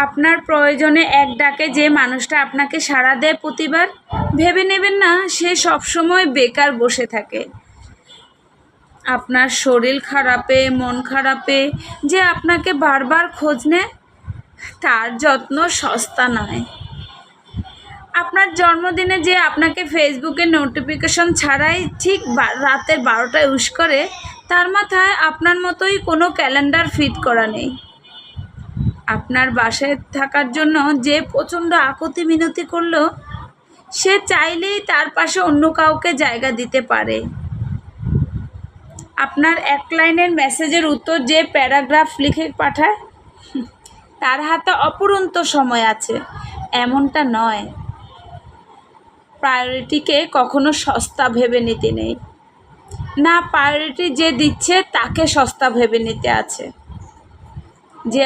আপনার প্রয়োজনে এক ডাকে যে মানুষটা আপনাকে সাড়া দেয় প্রতিবার, ভেবে নেবেন না সে সবসময় বেকার বসে থাকে। আপনার শরীর খারাপে, মন খারাপে যে আপনাকে বারবার খোঁজ নেয়, তার যত্ন সস্তা নয়। আপনার জন্মদিনে যে আপনাকে ফেসবুকে নোটিফিকেশন ছাড়াই ঠিক রাতের 12টায় উইশ করে, তার মাথায় আপনার মতোই কোনো ক্যালেন্ডার ফিট করা নেই। আপনার বাসায় থাকার জন্য যে প্রচণ্ড আকুতি মিনতি করলো, সে চাইলেই তার পাশে অন্য কাউকে জায়গা দিতে পারে। আপনার এক লাইনের মেসেজের উত্তর যে প্যারাগ্রাফ লিখে পাঠায়, তার হাতে অপুরন্ত সময় আছে, এমনটা নয়। প্রায়োরিটিকে কখনো সস্তা ভেবে নিতে নেই না, প্রায়োরিটি যে দিচ্ছে তাকে সস্তা ভেবে নিতে আছে। যে